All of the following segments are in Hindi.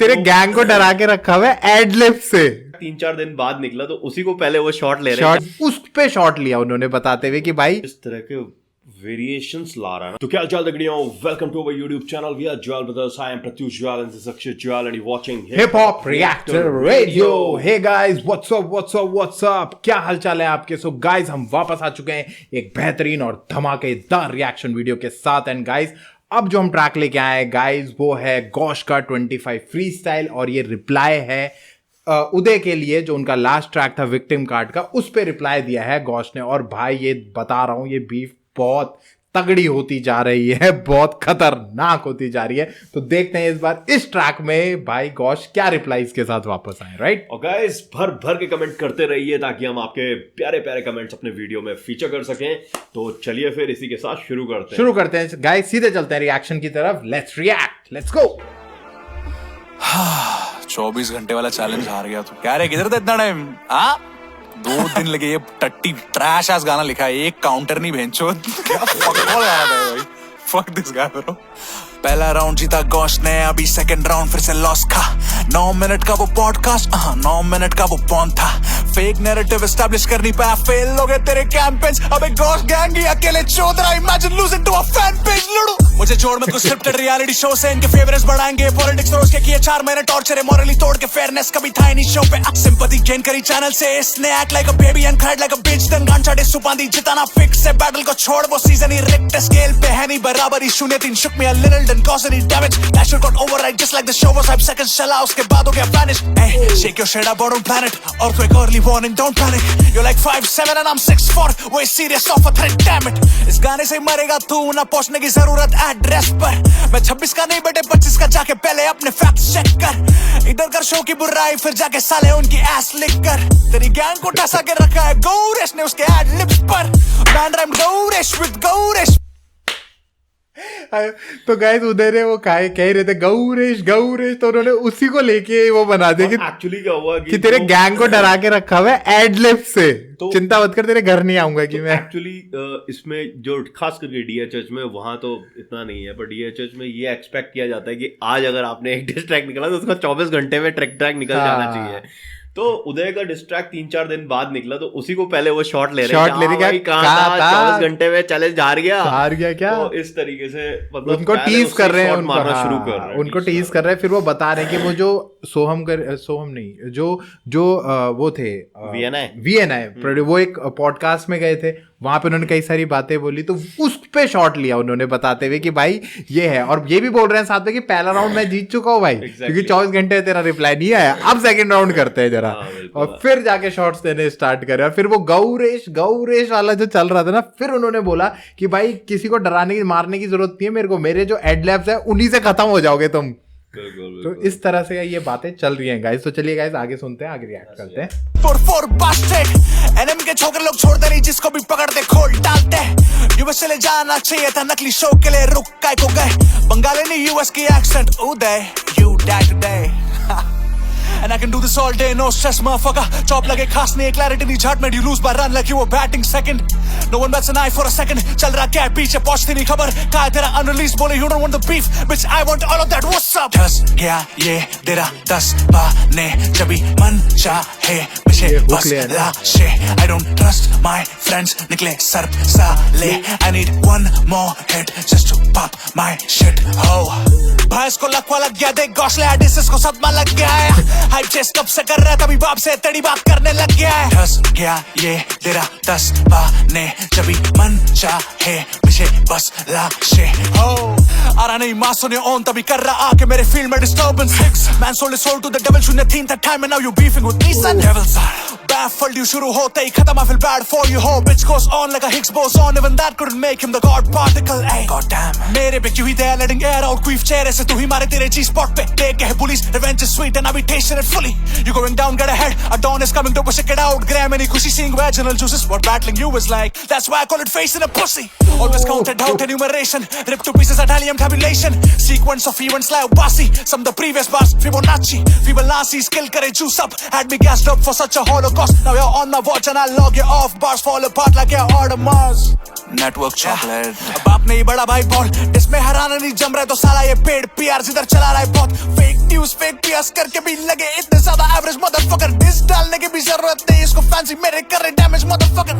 तेरे गैंग को डरा के रखा हुआ है एडलिप से। 3-4 दिन बाद निकला तो उसी को पहले वो शॉट ले रहे हैं। उस पे शॉट लिया उन्होंने बताते हुए कि भाई इस तरह के वेरिएशंस ला रहा है। तो क्या चल रही है? Welcome to our YouTube channel. We are Jewel brothers. I am Pratyush Jewel and this is Akshay Jewel and you watching hip hop reactor radio. Hey guys, what's up, क्या हालचाल है आपके? सो गाइस, हम वापस आ चुके हैं एक बेहतरीन और धमाकेदार रिएक्शन वीडियो के साथ। एंड गाइस, अब जो हम ट्रैक लेके आए हैं गाइस, वो है गौश का 25 फ्री स्टाइल, और ये रिप्लाई है उदय के लिए, जो उनका लास्ट ट्रैक था विक्टिम कार्ड का, उस पे रिप्लाई दिया है गौश ने। और भाई ये बता रहा हूं, ये बीफ बहुत तगड़ी होती जा रही है, बहुत खतरनाक होती जा रही है। तो देखते हैं इस बार इस ट्रैक में भाई गौश क्या रिप्लाईज के साथ वापस आए, राइट? और गाइस, भर भर के कमेंट करते रहिए ताकि हम आपके प्यारे प्यारे कमेंट्स अपने वीडियो में फीचर कर सकें। तो चलिए फिर इसी के साथ शुरू करते हैं गाइस, सीधे चलते हैं रिएक्शन की तरफ। Let's react, let's go. 24 घंटे वाला चैलेंज हार गया तू। क्या रे, किधर था इतना टाइम? हाँ, 2 दिन लगे। ये टट्टी ट्रैश एस गाना लिखा है, एक काउंटर नहीं भेंचो। क्या फक भाई, फक दिस गाय ब्रो। पहला राउंड जीता गौश ने, अभी सेकंड राउंड फिर से लॉस खा। 9 मिनट का वो पॉडकास्ट, 9 मिनट का वो पॉन था। फेक नैरेटिव एस्टैब्लिश कर नहीं पाया, फेल हो गए तेरे कैंपेन्स। अबे गौश गैंग ही अकेले चौधरा, imagine losing to a fan page. लड़ू मुझे जोड़ में कुछ स्क्रिप्टेड रियलिटी शो से इनके फेवरेट्स बढ़ाएंगे। पॉलिटिक्स रोज के किए 4 महीने टॉर्चर, मोरली तोड़ के फेयरनेस कभी था नहीं शो पे। सिंपैथी गेन करी चैनल से, इसने act like a baby and cried like a bitch. Then गान चाटे सुपांदी, जिताना फिक्स है बैटल को छोड़। वो सीजन ही रिक्टर स्केल पे है नहीं बराबरी। 0-3 shook me a little, didn't cause any damage. Dasher got override just like the show was hype. Seconds चला, उसके बाद हो गया vanish. Hey, shake your shit up or don't planet. Earthquake early warning, don't panic. You're like 5'7" and I'm 6'4". Way serious off a threat, damn it. इस गाने से मरेगा तू, ना पहुंचने की जरूरत एड्रेस पर। मैं 26 का नहीं बेटे 25 का, जाके पहले अपने फैक्ट्स चेक कर। इधर कर शो की बुराई, फिर जाके साले उनकी एस लिख कर। तेरी गैंग को टसा के रखा है गौरेश ने उसके एड लिप्स पर। Man rhyme Gauresh with Gauresh. तो गाइस, उधर है वो कह रहे थे गौरेश, तो उन्होंने उसी को लेके वो बना दिया कि एक्चुअली क्या हुआ कि तेरे गैंग को डरा के रखा हुआ है एडलिप से। तो चिंता मत कर, तेरे घर नहीं आऊंगा कि मैं। एक्चुअली इसमें जो खास करके डीएचएच में, वहां तो इतना नहीं है, पर डीएचएच में ये एक्सपेक्ट किया जाता है कि आज अगर आपने एक डिस ट्रैक निकला तो उसका 24 घंटे में ट्रैक निकल जाना चाहिए। तो उदय का डिस्ट्रैक्ट 3-4 दिन बाद निकला तो उसी को पहले वो शॉट ले रहे हैं। 24 घंटे में चैलेंज हार गया क्या? तो इस तरीके से मतलब उनको टीज कर रहे हैं, मारना शुरू कर रहे हैं, उनको टीज कर रहे हैं। फिर वो बता रहे हैं कि वो जो सोहम नहीं, जो वो थे VNI, वो एक पॉडकास्ट में गए थे, वहां पे उन्होंने कई सारी बातें बोली, तो उस पे शॉट लिया उन्होंने बताते हुए कि भाई ये है। और ये भी बोल रहे हैं साथ में कि पहला राउंड मैं जीत चुका हूँ भाई, क्योंकि 24 घंटे तेरा रिप्लाई नहीं आया। अब सेकंड राउंड करते हैं जरा। और फिर जाके शॉट्स देने स्टार्ट करे। और फिर वो गौरेश वाला जो चल रहा था ना, फिर उन्होंने बोला कि भाई किसी को डराने की मारने की जरूरत नहीं है मेरे को, मेरे जो एडलैब्स है उन्हीं से खत्म हो जाओगे तुम। तो इस तरह से ये बातें चल रही हैं गाइस। तो चलिए गाइस, आगे सुनते हैं, आगे रिएक्ट करते हैं। एनएम के छोकरे लोग छोड़ते नहीं, जिसको भी पकड़ते खोल डालते। यूएस चले जाना चाहिए था, नकली शो के लिए रुक काय को गए। बंगाली ने यूएस की accent, Uday you die today. And I can do this all day, no stress, motherfucker. Chop lage खास नहीं, clarity नहीं झट में, you lose by run like you were batting second. No one bats an eye for a second. चल रहा क्या है पीछे, पहुंचती नहीं खबर। कहा है तेरा unreleased, बोले you don't want the beef, bitch I want all of that. What's up? धस गया ये तेरा 10 पाने, जबी मन चाहे पीछे बस लाशे। I don't trust my friends, निकले सर्प साले। I need one more hit just to pop my shit. Oh, भाई इसको लकवा लग गया, देख गौश ले एडिसिस को सदमा लग गया है। हाइप चेस कब से कर रहा है, तभी बाप से तेरी बात करने लग गया है। धस गया ये तेरा 10 पाने, जबी मन चाहे पीछे बस लाशे। हो आ रहा नहीं मासो ने ऑन, तभी कर रहा आके मेरे फील्ड में disturbance. Man sold his soul to the devil, 0-3 that time and now you beefing with me son. Devils are baffled, you शुरू होते ही खत्म, I feel bad for you ho. Bitch goes on like a Higgs boson, even that couldn't make him the god particle. Ay, god damn, मेरे पे क्यों ही दया letting air out, queef चेहरे से तू ही मारे तेरे G spot पे। देख है police revenge is sweet and I be tasting it fully. You going down, get ahead. A dawn is coming to push it out. Graham any khushi seeing vaginal juices. What battling you is like. That's why I call it facing a pussy. Always counted out enumeration. Ripped to pieces Italian tabulation. Sequence of events like bossy. Some the previous bars Fibonacci. Fibonacci skill करे juice up. Had me gassed up for such a holocaust. Now you're on my watch and I log you off. Bars fall apart like your order Mars. Network chocolate. अब आप नहीं बड़ा भाई बॉल. इसमें हराना नहीं जम रहा है तो साला ये पेड़ PR जिधर चला रहा है बहुत. फेक न्यूज फेक PS करके भी लगे इतने ज्यादा एवरेज मदरफकर. डिस डालने की भी जरूरत नहीं इसको फैंसी मेरे कर रहे डैमेज मदरफकर.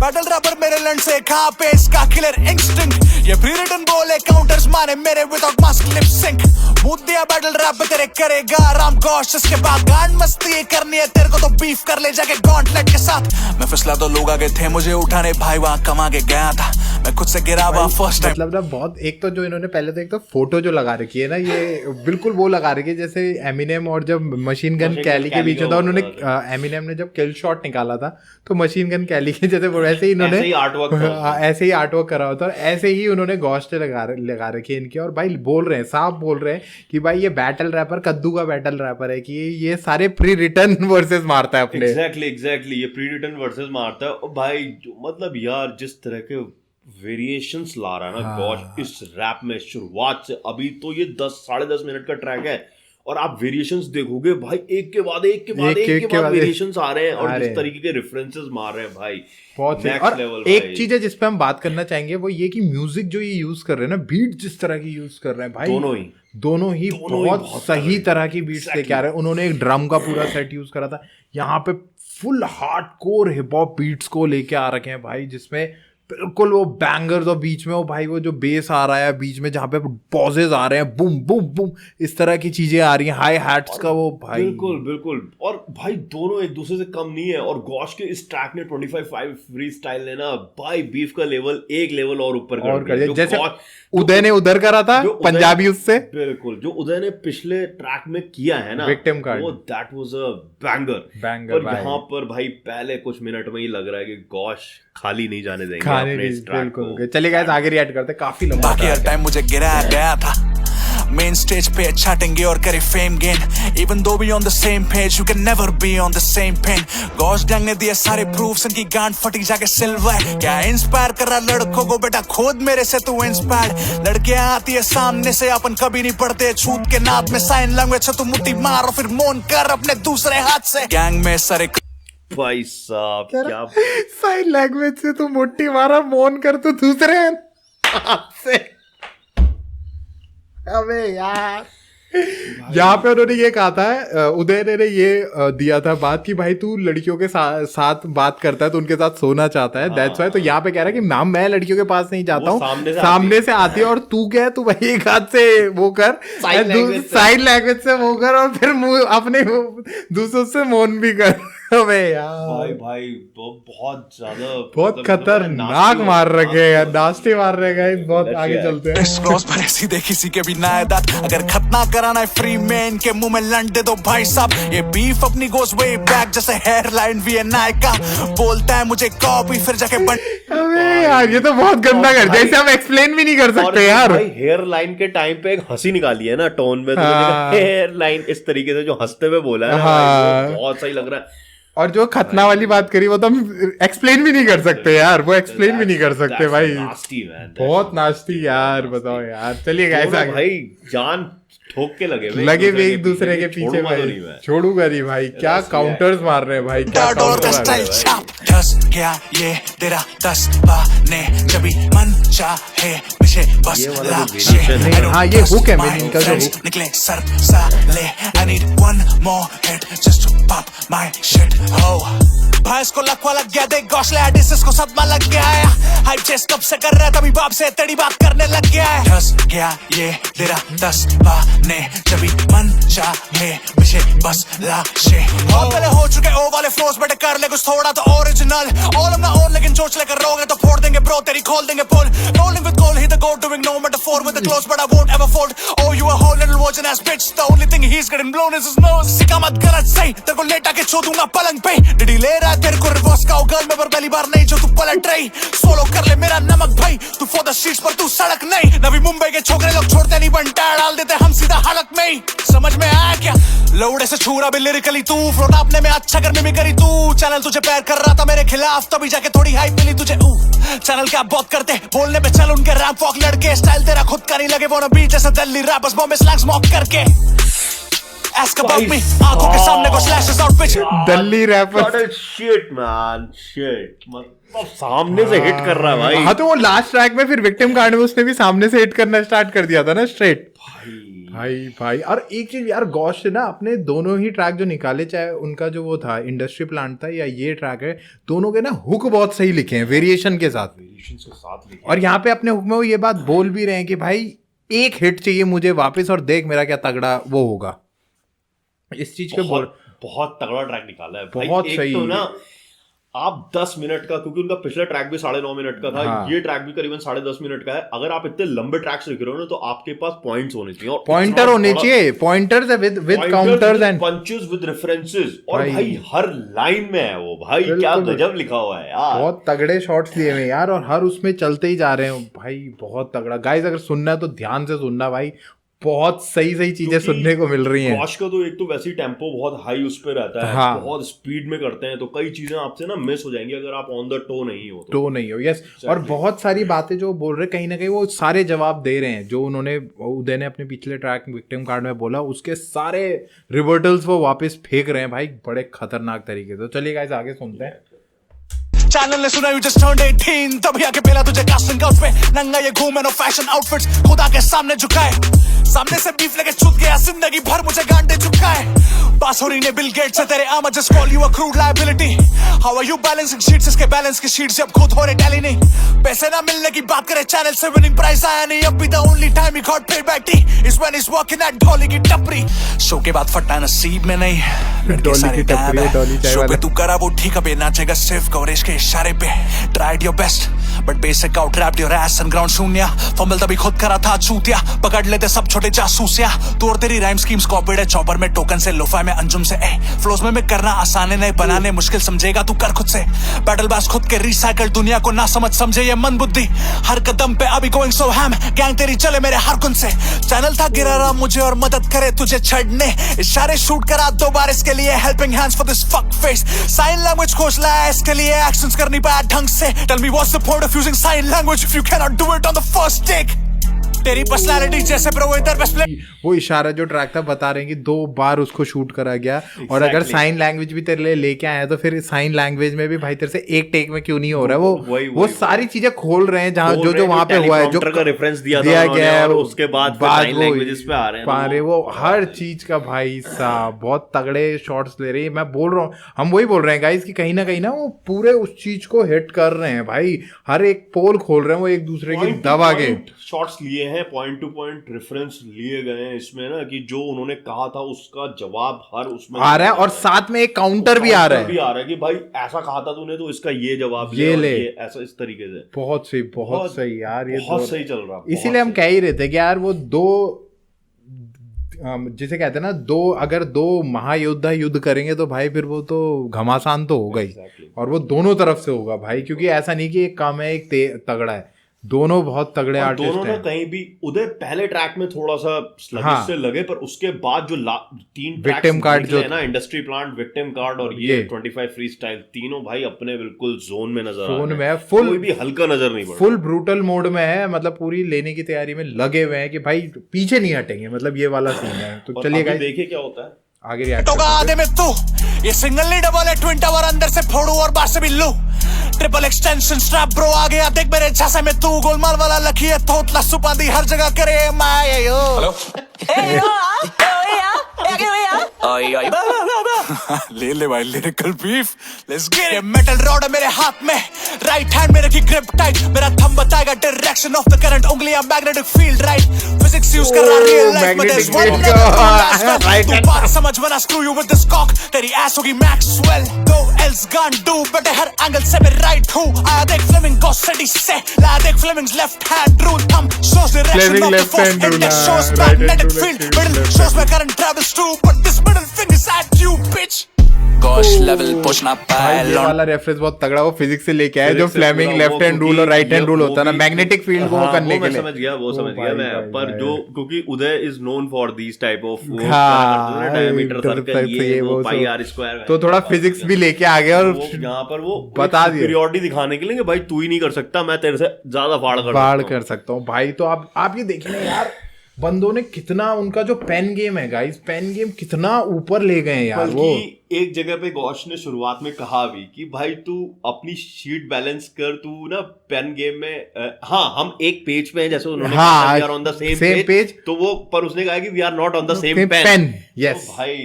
बैटल रैपर मेरे लैंड से कहां पे इसका किलर इंस्टिंक्ट. ये प्री रिटन बोले काउंटर्स मारे मेरे without mask lip sync. Mood दिया बैटल रैप पे तेरे करेगा आराम गॉश. इसके बाद गांड मस्ती करनी है तेरे को तो बीफ कर ले जाके गॉन्टलेट के साथ. मैं फिसला तो लोग आगे थे मुझे उठाने भाई वहां कमा के गया था. मैं खुद से गिरा हुआ फर्स्ट टाइम. मतलब ना बहुत एक तो जो इन्होंने पहले तो एक तो फोटो जो लगा रखी है ना ये बिल्कुल वो लगा रखी है जैसे एमिनेम और जब मशीन गन कैली के बीच में था उन्होंने एमिनेम ने जब किल शॉट निकाला था तो मशीन गन कैली के जैसे वैसे ही इन्होंने ऐसे ही आर्टवर्क करा होता और ऐसे ही उन्होंने गोश्त लगा रखी है इनकी. और भाई बोल रहे हैं साफ बोल रहे हैं कि भाई ये बैटल रैपर कद्दू का बैटल रैपर है कि ये सारे प्री रिटर्न वर्सेस मारता है अपने. एग्जैक्टली ये प्री रिटर्न वर्सेस मारता है. और भाई मतलब यार जिस तरह के वेरिएशंस ला रहा है ना गॉश इस रैप में शुरुआत से अभी तो ये 10-10.5 मिनट का ट्रैक है और आप वेरिएशंस देखोगे भाई एक के बाद वेरिएशंस आ रहे हैं और जिस तरीके के रेफरेंसेस मार रहे हैं भाई बहुत नेक्स्ट लेवल. एक चीज है जिस पे हम बात करना चाहेंगे वो ये कि म्यूजिक जो ये यूज कर रहे हैं ना बीट जिस तरह की यूज कर रहे हैं भाई दोनों ही बहुत सही तरह की बीट्स लेके आ रहे हैं. उन्होंने एक ड्रम का पूरा सेट यूज करा था. यहाँ पे full hardcore hip hop beats को लेके आ रखे हैं भाई जिसमें बिल्कुल वो बैंगर्स और बीच में वो भाई वो जो बेस आ रहा है बीच में जहाँ पे पॉजेज आ रहे हैं बूम बूम बूम इस तरह की चीजें आ रही हैं हाई हैट्स का वो भाई बिल्कुल. और भाई दोनों एक दूसरे से कम नहीं है. और गॉश के इस ट्रैक ने 25-5 फ्री स्टाइल ने ना भाई बीफ का लेवल एक लेवल और ऊपर कर दिया. जैसे उदय ने उधर करा था पंजाबी उससे बिल्कुल जो उदय ने पिछले ट्रैक में किया है ना विक्टिम कार्ड वो दैट वाज अ बैंगर. और यहाँ पर भाई पहले कुछ मिनट में ही लग रहा है कि गॉश खाली नहीं जाने देंगे अपने इस ट्रैक को. चलिए गाइस आगे रिएक्ट करते काफी लंबा बाकी हर टाइम मुझे गिराया गया था. मेन स्टेज पे छाटेंगे और करे fame gain. Even though be on the same page you can never be on the same pen. Gosh gang ने दिए सारे प्रूफ्स इनकी गांड फटी जाके सिल्वर. क्या इंस्पायर कर रहा लड़कों को बेटा खुद मेरे से तू इंस्पायर्ड. लड़कियां आती है सामने से अपन कभी नहीं पढ़ते. छूत के नाथ में साइन लैंग्वेज से तू मुट्ठी मार और फिर मौन कर अपने दूसरे हाथ से. गैंग में सारे भाई साहब क्या साइन लैंग्वेज से तू मुट्ठी मारा मौन कर तू दूसरे हाथ से. अबे यार यहाँ पे उन्होंने ये कहा था उदय ने ये दिया था बात कि भाई तू लड़कियों के साथ बात करता है तो उनके साथ सोना चाहता है दैट्स व्हाई. तो यहाँ पे कह रहा है कि नाम मैं लड़कियों के पास नहीं जाता हूँ सामने से आती है और तू क्या है तू भाई एक हाथ से वो कर साइन लैंग्वेज से वो कर और फिर अपने दूसरों से मौन भी कर. भाई तो बहुत ज्यादा बहुत खतरनाक मार रखे हैं नास्टी मार रहे हैं. बहुत आगे चलते हैं. इस क्रॉस पर ऐसी देखी सी के भी ना है दांत. अगर खतना कराना है फ्री मैन के मुंह में लंड दे दो भाई साहब. ये बीफ अपनी गोज वे बैक जैसे हेयर लाइन VNI का. बोलता है मुझे कॉपी फिर जाके बन. अबे यार ये तो बहुत गंदा कर जैसे हम एक्सप्लेन भी नहीं कर सकते यार. भाई हेयर लाइन के टाइम पे एक हंसी निकाली है ना टोन में. हेयर लाइन इस तरीके से जो हंसते हुए बोला है बहुत सही लग रहा है. और जो खतना वाली बात करी वो तो हम एक्सप्लेन भी नहीं कर सकते यार. वो एक्सप्लेन भी नहीं कर सकते भाई. बहुत नास्टी यार बताओ यार. चलिए गाइस आगे भाई जान ठोक के लगे वे एक दूसरे के पीछे भाई. छोड़ूंगा नहीं भाई. क्या काउंटर्स मार रहे हैं भाई. क्या ये तेरा 10 बाने जब मन चाहे पीछे बस हाँ ये हुक है मेन इनका जो निकले सर साले. I need one more hit just to pop my shit. Oh भाई इसको लकवा लग गया देख गॉश ले इसको सदमा लग गया है. हाइप चेस कब से कर रहा था अभी बाप से तेरी बात करने लग गया है. धस गया ये तेरा 10 बाने जब मन चाहे पीछे बस लाशे. पहले हो चुके ओ वाले फ्लोस बेटे कर ले कुछ थोड़ा तो original. All of my own लेकिन सोच लेकर रोगे तो फोड़ देंगे ब्रो तेरी खोल देंगे पुल. Rolling with goal he the goat doing no metaphor with the close but I won't ever fold. Oh you a whole little virgin ass bitch. The only thing he's getting blown is his nose. सिका मत गलत सही तेरे को लेटा के छोड़ दूंगा पलंग पे. डिडी ले रहा है तेरे को रिवर्स का गर्ल में पर पहली बार नहीं जो तू पलट रही. सोलो कर ले मेरा नमक भाई तू फॉर द स्ट्रीट्स पर तू सड़क नहीं. नवी मुंबई के छोकरे लोग छोड़ते नहीं बनटा डाल देते हम सीधा हलक में ही. समझ में आया क्या लौड़े से छूरा भी लिरिकली तू, फ्लोट आपने में अच्छा करने में करी तू, चैनल तुझे पैर कर रहा था मेरे खिलाफ, तभी जाके थोड़ी हाइप मिली तुझे। चैनल क्या बहुत करते बोलने पे, चल उनके रैप वॉक लड़के, स्टाइल तेरा खुद का नहीं लगे वो ना बीच जैसे Delhi rappers Bombay slangs mock करके। Ask about me, आंखों के सामने को slashes out pitch, Delhi rapper shit man shit, मतलब सामने से हिट कर रहा है भाई। हाँ तो वो लास्ट ट्रैक में फिर विक्टिम कार्ड में उसने भी सामने से हिट करना स्टार्ट कर दिया था ना स्ट्रेट। भाई और एक चीज यार, गौश ने ना अपने दोनों ही ट्रैक जो निकाले, चाहे उनका जो वो था इंडस्ट्री प्लांट था या ये ट्रैक है, दोनों के ना हुक बहुत सही लिखे हैं वेरिएशन के साथ लिखे। और यहाँ पे अपने हुक में वो ये बात बोल भी रहे हैं कि भाई एक हिट चाहिए मुझे वापस और देख मेरा क्या तगड़ा वो होगा। इस चीज के बहुत तगड़ा ट्रैक निकाला है भाई। बहुत एक सही तो ना आप 10 मिनट का, क्योंकि उनका पिछला ट्रैक भी 9.5 मिनट का था, हाँ। ये ट्रैक भी करीबन 10.5 मिनट का है। अगर आप इतने लंबे ट्रैक्स लिख रहे हो ना तो आपके पास पॉइंट्स होने चाहिए, और पॉइंटर होने चाहिए, pointers with counters and punches with references, और भाई हर लाइन में है वो भाई, क्या गजब लिखा हुआ है यार। बहुत तगड़े शॉट्स लिए हुए यार, और हर उसमें चलते ही जा रहे हैं भाई, बहुत तगड़ा। गाइस अगर सुनना है तो ध्यान से सुनना भाई, बहुत सही चीजें सुनने को मिल रही हैं। गौश का तो एक तो वैसे ही टेम्पो बहुत हाई उस पे रहता है, हाँ। बहुत स्पीड में करते हैं, तो कई चीजें आपसे ना मिस हो जाएंगी अगर आप ऑन द टो नहीं हो तो नहीं हो। यस और बहुत सारी बातें जो बोल रहे कहीं ना कहीं वो सारे जवाब दे रहे हैं, जो उन्होंने उदय ने अपने पिछले ट्रैक विक्टिम कार्ड में बोला, उसके सारे रिवर्टल्स वो वापस फेंक रहे हैं भाई बड़े खतरनाक तरीके से। तो चलिए गाइस आगे सुनते हैं। चैनल ने सुना you just turned 18, तभी आके पेला तुझे कास्टिंग काउच पे, नंगा ये घूमे नो फैशन आउटफिट्स, खुदा के सामने झुकाए, सामने से बीफ लेके छूट गया, जिंदगी भर मुझे गांडे चुकाए, बांसुरी ने बिल गेट्स से तेरे आमा just call you a crude liability, how are you balancing sheets, इसके बैलेंस की शीट्स जब खुद हो रहे टैली नहीं, पैसे ना मिलने की बात करे, चैनल से विनिंग प्राइस आया नहीं, अब भी the only time he got paid by T is when he's working at Dolly की टपरी, शो के बाद फटना नसीब में नहीं, डॉली की टपरी, डॉली चाय वाला, तू करा वो ठीक, अब नाचेगा सिर्फ कवरेज के इशारे पे, tried your best but basic out trapped your ass and ground शून्य, फंबल तभी खुद करा था चूतिया, पकड़ लेते सब छोटे जासूसिया, तू और तेरी राइम स्कीम्स कॉपीड है चॉपर में, टोकन से लोफा में अंजुम से, फ्लोज में मैं करना आसान है, नहीं बनाने मुश्किल समझेगा तू कर खुद से, बैटल बास खुद के रिसाइकल, दुनिया को ना समझ समझे ये मन बुद्धि, हर कदम पे अभी गोइंग सो हैम, गैंग तेरी चले मेरे हर कुन से, चैनल था गिरा रहा मुझे और मदद करे तुझे छड़ने, इशारे शूट करा 2 बार इसके लिए, helping hands for this fuck face, sign language खोज लाया इसके लिए, एक्शंस करनी पाया ढंग से, tell me what's the point of using sign language if you can not do it on the first take, तेरी पर्सनालिटी जैसे ब्रो इधर बेस्ट प्ले। वो इशारा जो ट्रैक था बता रहे हैं कि 2 बार उसको शूट करा गया, और अगर साइन लैंग्वेज भी तेरे लिए लेके आए तो फिर साइन लैंग्वेज में भी भाई तेरे से एक टेक में क्यों नहीं हो रहा है, वो सारी चीजें खोल रहे हैं जहाँ जो वहां पे हुआ है, जो का रेफरेंस दिया गया है, और उसके बाद साइन लैंग्वेजेस पे आ रहे हैं, वो हर चीज का भाई साहब बहुत तगड़े शॉट्स ले रही है। मैं बोल रहा हूँ, हम वही बोल रहे हैं गाइस कि कहीं ना वो पूरे उस चीज को हिट कर रहे हैं भाई, हर एक पोल खोल रहे हैं वो एक दूसरे की दबा के, शॉट्स लिए हैं, पॉइंट टू पॉइंट रेफरेंस लिए गए हैं इसमें ना, कि जो उन्होंने कहा था उसका जवाब हर उसमें आ रहा है, और साथ में एक काउंटर भी आ रहा है कि भाई ऐसा कहा था तूने तो इसका ये जवाब ये ले, ऐसा इस तरीके से। बहुत सही यार, ये बहुत सही चल रहा है। इसीलिए हम कह ही रहे थे कि यार वो 2 जिसे कहते हैं ना, अगर 2 महायोद्धा युद्ध करेंगे तो भाई फिर वो तो घमासान तो होगा ही, और वो दोनों तरफ से होगा भाई, क्योंकि ऐसा नहीं कि एक कम है एक तगड़ा है, दोनों बहुत तगड़े आर्टिस्ट हैं। दोनों कहीं भी उदय पहले ट्रैक में थोड़ा सा स्लगिश से लगे, पर उसके बाद जो 3 विक्टिम कार्ड जो है ना, इंडस्ट्री प्लांट, विक्टिम कार्ड और ये 25 फ्री स्टाइल, तीनों भाई अपने बिल्कुल जोन में नजर आ रहे हैं, फुल कोई भी हल्का नजर नहीं पड़, फुल ब्रूटल मोड में है, मतलब पूरी लेने की तैयारी में लगे हुए हैं कि भाई पीछे नहीं हटेंगे, मतलब ये वाला सीन है। तो चलिए गाइस देखिए क्या होता है आगे रिएक्ट आधे में तू, ये सिंगल नहीं डबल है, ट्विन टावर अंदर से फोड़ू और बाहर से भी लू, ट्रिपल एक्सटेंशन स्ट्रैप ब्रो आ गया देख मेरे झांसे में तू, गोलमाल वाला लकी है थोतला सुपा दी हर जगह करे माय यो, हेलो ले भाई lyrical beef, let's get it, metal rod मेरे हाथ में, राइट हैंड मेरे की ग्रिप टाइट, मेरा थंब बताएगा डायरेक्शन ऑफ द करंट, उंगलियां magnetic field right, physics use कर रहा रियल लाइफ में, देयर इज वन राइट, तू बात समझ wanna screw you with this cock, तेरी एस होगी Maxwell, no else gun do, but हर एंगल से मैं राइट हूं, आया देख फ्लेमिंगो सिटी से, ला देख Fleming's left hand rule, thumb shows direction of the force, index shows magnetic field, middle shows में current travels to, but this middle finger is at you bitch, first level पहुंचना पाए। ये वाला रेफरेंस बहुत तगड़ा, वो फिजिक्स से लेके आया, जो फ्लेमिंग लेफ्ट हैंड रूल और राइट हैंड रूल होता है ना, मैग्नेटिक फील्ड को करने के लिए। समझ गया मैं, पर जो क्योंकि Uday is known for these type of diameter circle, ये वो पाई आर स्क्वायर, तो थोड़ा फिजिक्स भी लेके आ गया और यहाँ पर वो बता दिया superiority दिखाने के लिए कि भाई तू ही नहीं कर सकता, मैं तेरे से ज्यादा फाड़ कर सकता हूँ भाई। तो आप ये देखिए ना यार, बंदों ने कितना, उनका जो पेन गेम है गाइस, पेन गेम कितना ऊपर ले गए हैं यार। वो एक जगह पे गौश ने शुरुआत में कहा भी कि भाई तू अपनी शीट बैलेंस कर, तू ना पेन गेम में हाँ हम एक पेज पे हैं, जैसे उन्होंने कहा we are on the same page, तो वो पर उसने कहा कि we are not on the same pen. Yes तो भाई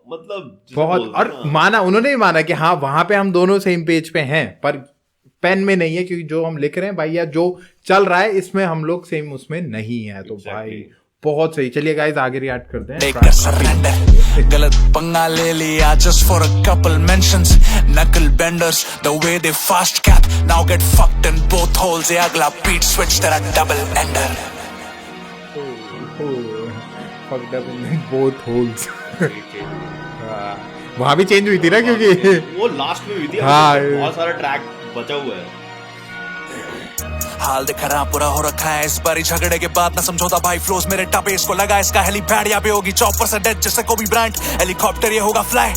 मतलब बहुत, और माना, उन्होंने ही माना कि हाँ वहां पे हम दोनों सेम पेज पे हैं, पर पेन में नहीं है, क्योंकि जो हम लिख रहे हैं भाई या जो चल रहा है इसमें हम लोग सेम उसमें नहीं है। तो भाई बहुत सही। चलिए गाइस आगे रिएक्ट करते हैं। गलत पंगा ले लिया just for a couple mentions, knuckle benders the way they fast cap now get fucked in both holes, ये अगला beat switch तेरा double ender, fucked up in both holes। वहां भी चेंज हुई थी ना, क्योंकि वो लास्ट में हुई थी, बहुत सारा ट्रैक बचा हुआ है। हाल दिखा रहा पूरा हो रखा है इस बारी झगड़े के बाद, ना समझौता भाई फ्लोज मेरे टपे इसको लगा इसका हेलीपैड, यहाँ पे होगी चॉपर से डेथ जैसे कोबी ब्रायंट, हेलीकॉप्टर ये होगा फ्लाई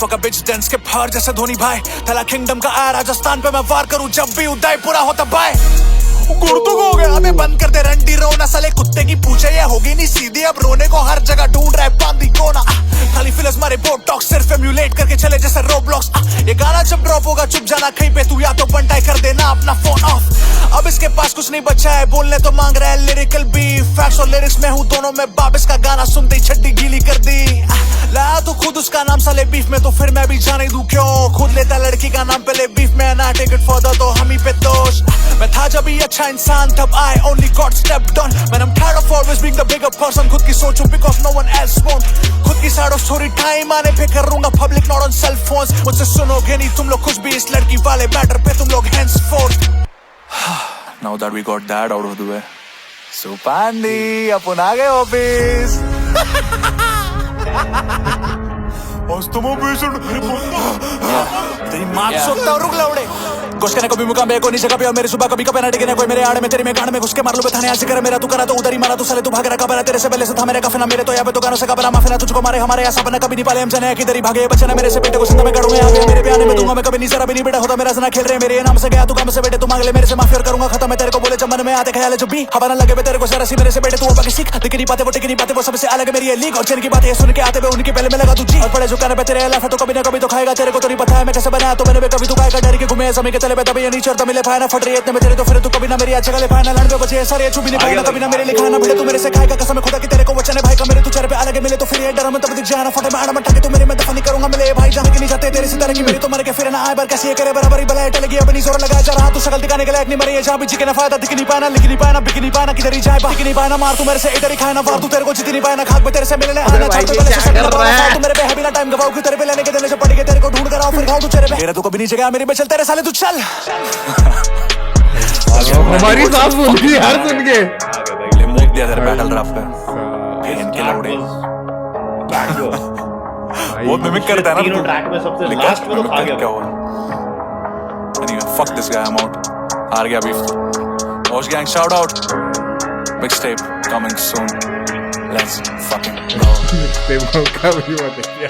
फक अ बिच डेंस के फर जैसे धोनी भाई, थला किंगडम का आया राजस्थान पे मैं वार करूं जब भी उदयपुरा होता बाय, गुर्दुक हो गया अबे बंद कर दे रंडी रोना, साले कुत्ते की पूछे ये होगी नहीं सीधी, अब रोने को हर जगह ढूंढ रहा है बांदी कोना, खाली फिलस मारे बोटॉक्स सिर्फ एम्यूलेट करके चले जैसे रोब्लॉक्स, ये गाना जब ड्रॉप होगा चुप जाना कहीं पे तू, या तो बंटाई कर देना अपना फोन ऑफ, अब इसके पास कुछ नहीं बचा है बोलने तो मांग रहा है लिरिकल बीफ, फैक्ट्स और लिरिक्स में हूँ दोनों में बाप, इसका गाना सुनते ही छड्डी गीली कर दी, लाया तो खुद उसका नाम साले बीफ में, तो फिर मैं भी जाने दूं क्यों, खुद लेता लड़की का नाम पहले बीफ में, ना टेक इट फर्दर तो हम ही पे दोष, मैं था जब भी अच्छा इंसान तब I only got stepped on, man I'm tired of always being the bigger person, खुद की सोचूं because no one else won't, खुद की साइड ऑफ स्टोरी टाइम आने पे करूंगा public not on sale phones, मुझसे सुनोगे नहीं तुम लोग कुछ भी इस लड़की वाले मैटर पे तुम लोग henceforth। Now that we got that out of the way, so Pandi अपन आ गए ऑफिस। तेरी माँ सोचता हूँ रुक लौड़े कुछ करने को भी मुकाम को नहीं जगह पे, और मेरी सुबह कभी कभी ना टिकने कोई मेरे आड़े में, तेरी में गाड़ में घुस के मार लो थाने ऐसे करे मेरा तू करा तो उधर ही मारा तू साले तू भाग रहा तेरे से पहले से था मेरे कफना मेरे तो यहाँ पे तो गानों से कबला माफिना तुझको मारे हमारे ऐसा बना कभी नहीं पाले हम जाने किधर ही भागे बच्चे ना मेरे से बेटे को जिंदा में गाड़ूंगा यहाँ मेरे बयाने में दूंगा मैं कभी नहीं जरा भी नहीं बेटा होता मेरा जना खेल रहे मेरे नाम से गया तू काम से बेटे तू मांग ले मेरे से माफी और करूंगा खत्म मैं तेरे को बोले जब मन में आते ख्याल जब भी हवा ना लगे तेरे को जरा सी मेरे से बेटे तू बाकी सीख दिख नहीं पाते वो टिक नहीं पाते वो सबसे अलग मेरी लीग, और जिनकी बातें सुन के आते हुए उनकी पहले मैं लगा तू जी, और बड़े झुकाने पे तेरे लाफ तो कभी ना कभी तो खाएगा, तेरे को तो नहीं पता है मैं कैसे बनाया तो मैंने कभी तू खाएगा डर के घूमे समय के तले पे तभी नीचे और मिले फायना फट रही है इतने में तेरे तो फिर तू कभी ना मेरी अच्छा गले फायना लड़ पे बचे सारे चुभी नहीं पाएगा कभी ना मेरे लिखा ना भिड़े तू मेरे से खाएगा कसम खुदा की तेरे को वचन है भाई का मेरे तू चेहरे पे अलग मिले तो फिर ये डर में तब दिख जाना फटे मैं मटा के तू मेरे में दफा नहीं करूंगा मिले भाई जहां की नहीं जाते तेरे से तरह की मेरी तो मर के फिर ना आए बार कैसे करे बराबरी बलाए टलगी अपनी जोर लगाया जा रहा तू शकल दिखाने के लायक नहीं मरी है जहां भी जी के ना फायदा दिख नहीं पाना लिख नहीं पाना बिक नहीं पाना किधर ही जाए बाकी नहीं पाना मार तू मेरे से इधर ही खाना वार तू तेरे को जीत नहीं पाना खाक में तेरे से मिलने आना चाहते पहले से तू मेरे पे है बिना टाइम गवाओ कि तेरे पे लेने के देने से पड़ के तेरे को ढूंढ कर आओ फिर खाओ तू चेहरे पे मेरा तू कभी नहीं जगह मेरे पे चल तेरे साले तू चल हमारी सांस फूल गई यार सुन के, लिमुक दिया तेरे बैटल ड्राफ्ट पे इनके लौड़े वो मिमिक करता है ना तीनों ट्रैक में सबसे लास्ट में तो खा गया क्या हुआ anyway fuck this guy I'm out हार गया beef wash gang shout out mixtape coming soon let's fucking go mixtape का भी मत किया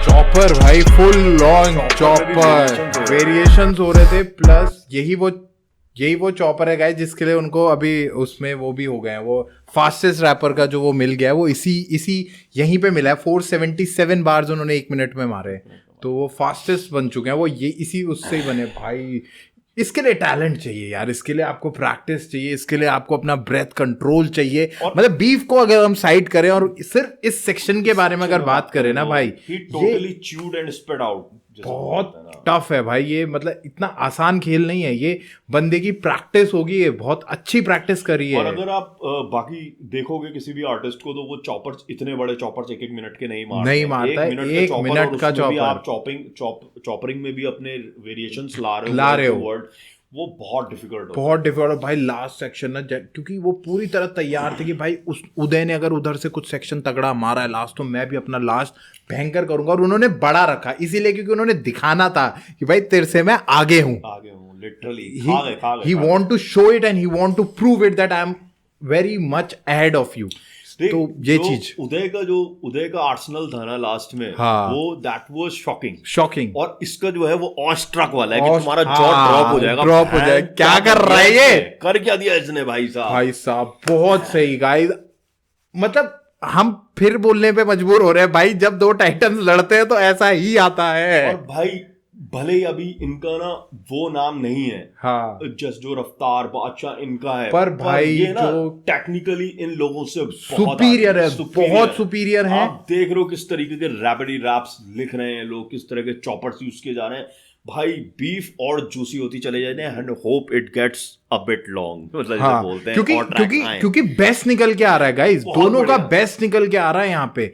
चॉपर भाई फुल लॉन्ग चॉपर वेरिएशंस हो रहे थे, प्लस यही वो चॉपर है गाइस जिसके लिए उनको अभी उसमें वो भी हो गए हैं, वो फास्टेस्ट रैपर का जो वो मिल गया है वो इसी यहीं पे मिला है। 477 बार्स उन्होंने 1 मिनट में मारे, तो वो फास्टेस्ट बन चुके हैं वो, ये इसी उससे ही बने भाई। इसके लिए टैलेंट चाहिए यार, इसके लिए आपको प्रैक्टिस चाहिए, इसके लिए आपको अपना ब्रेथ कंट्रोल चाहिए। मतलब बीफ को अगर हम साइड करें और सिर्फ इस सेक्शन के बारे में अगर बात करें ना भाई, totally chewed and spit out, बहुत टफ है भाई ये, मतलब इतना आसान खेल नहीं है ये, बंदे की प्रैक्टिस होगी, ये बहुत अच्छी प्रैक्टिस करी है। और अगर आप बाकी देखोगे किसी भी आर्टिस्ट को तो वो चॉपर्स, इतने बड़े चॉपर्स 1-1 मिनट के नहीं मारता है, 1 मिनट का चॉपर। आप चॉपरिंग में भी अपने वेरिएशंस ला रहे हो वर्ड, वो बहुत डिफिकल्ट भाई लास्ट सेक्शन ना, क्योंकि वो पूरी तरह तैयार थे कि भाई उस उदय ने अगर उधर से कुछ सेक्शन तगड़ा मारा है लास्ट, तो मैं भी अपना लास्ट भयंकर करूंगा, और उन्होंने बड़ा रखा इसीलिए क्योंकि उन्होंने दिखाना था कि भाई तेरे से मैं आगे हूं, literally he want to show it and he want to prove it that I am very much ahead of you. तो ये चीज उदय का आर्सेनल था ना लास्ट में, हाँ, वो दैट वाज शॉकिंग। और इसका जो है वो ऑस्ट्रक वाला है कि तुम्हारा जॉ ड्रॉप हो जाएगा, क्या कर रहा है ये, कर क्या दिया इसने भाई साहब। बहुत सही गाइस। मतलब हम फिर बोलने पे मजबूर हो रहे हैं भाई, जब दो टाइटन्स लड़ते हैं तो ऐसा ही आता है। और भाई भले ही अभी इनका ना वो नाम नहीं है, हाँ, जस्ट जो रफ्तार बादशाह इनका है, पर भाई ये ना जो टेक्निकली इन लोगों से सुपीरियर है, बहुत सुपीरियर है। आप देख रहे हो किस तरीके के रैपिडी रैप्स लिख रहे हैं लोग, किस तरह के चॉपर्स यूज किए जा रहे हैं भाई। बीफ और जूसी होती चले जाते हैं and hope it gets a bit long, मतलब हाँ, बोलते हैं क्योंकि बेस्ट निकल के आ रहा है गाइस, दोनों का बेस्ट निकल के आ रहा है यहाँ पे।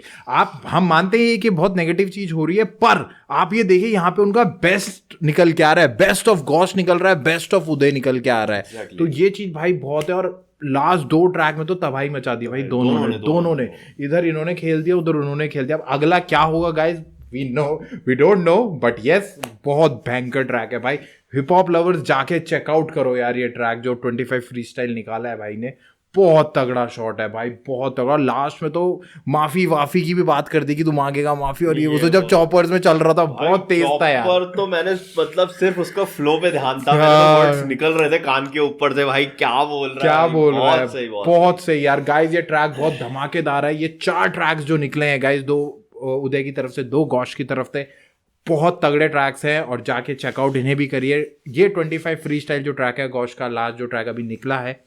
हम मानते हैं कि बहुत नेगेटिव चीज हो रही है, पर आप ये देखिए यहाँ पे उनका बेस्ट निकल के आ रहा है, बेस्ट ऑफ गॉश निकल रहा है, बेस्ट ऑफ उदय निकल के आ रहा है। exactly. तो ये चीज भाई बहुत है। और लास्ट दो ट्रैक में तो तबाही मचा दी भाई दोनों ने। इधर इन्होंने खेल दिया, उधर उन्होंने खेल दिया। अब अगला क्या होगा guys, we don't know, but yes, बहुत भयंकर ट्रैक है भाई। हिप हॉप लवर्स जाके चेकआउट करो यार ये ट्रैक जो 25 फ्री स्टाइल निकाला है भाई ने, बहुत तगड़ा शॉट है भाई, बहुत तगड़ा। लास्ट में तो माफी की भी बात कर दी कि तुम मांगेगा माफी, और ये वो तो जब चॉपर्स में चल रहा था बहुत तेज था यार। पर तो मैंने मतलब सिर्फ उसका फ्लो पे ध्यान था, वर्ड्स निकल रहे थे कान के ऊपर से, भाई क्या बोल रहा है। बहुत सही यार गाइस, ये ट्रैक बहुत धमाकेदार है। ये 4 ट्रैक्स जो निकले हैं गाइस, 2 उदय की तरफ से, 2 गॉश की तरफ से, बहुत तगड़े ट्रैक्स हैं और जाके चेकआउट इन्हें भी करिए। ये 25 फ्री स्टाइल जो ट्रैक है गॉश का, लास्ट जो ट्रैक अभी निकला है,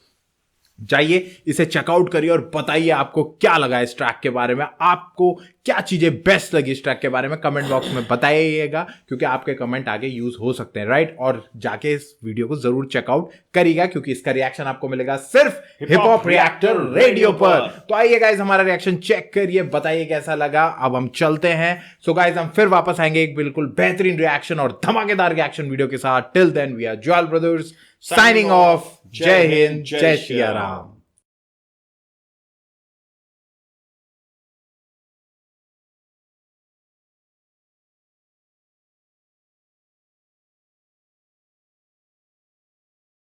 जाइए इसे चेकआउट करिए और बताइए आपको क्या लगा इस ट्रैक के बारे में, आपको क्या चीजें बेस्ट लगी इस ट्रैक के बारे में, कमेंट बॉक्स में बताइएगा, क्योंकि आपके कमेंट आगे यूज हो सकते हैं, राइट। और जाके इस वीडियो को जरूर चेकआउट करिएगा, क्योंकि इसका रिएक्शन आपको मिलेगा सिर्फ हिप हॉप रिएक्टर रेडियो पर। तो आइए गाइस हमारा रिएक्शन चेक करिए, बताइए कैसा लगा। अब हम चलते हैं। सो गाइस हम फिर वापस आएंगे एक बिल्कुल बेहतरीन रिएक्शन और धमाकेदार रिएक्शन वीडियो के साथ। Till then we are Jwal brothers signing off. जय हिंद, जय श्री राम।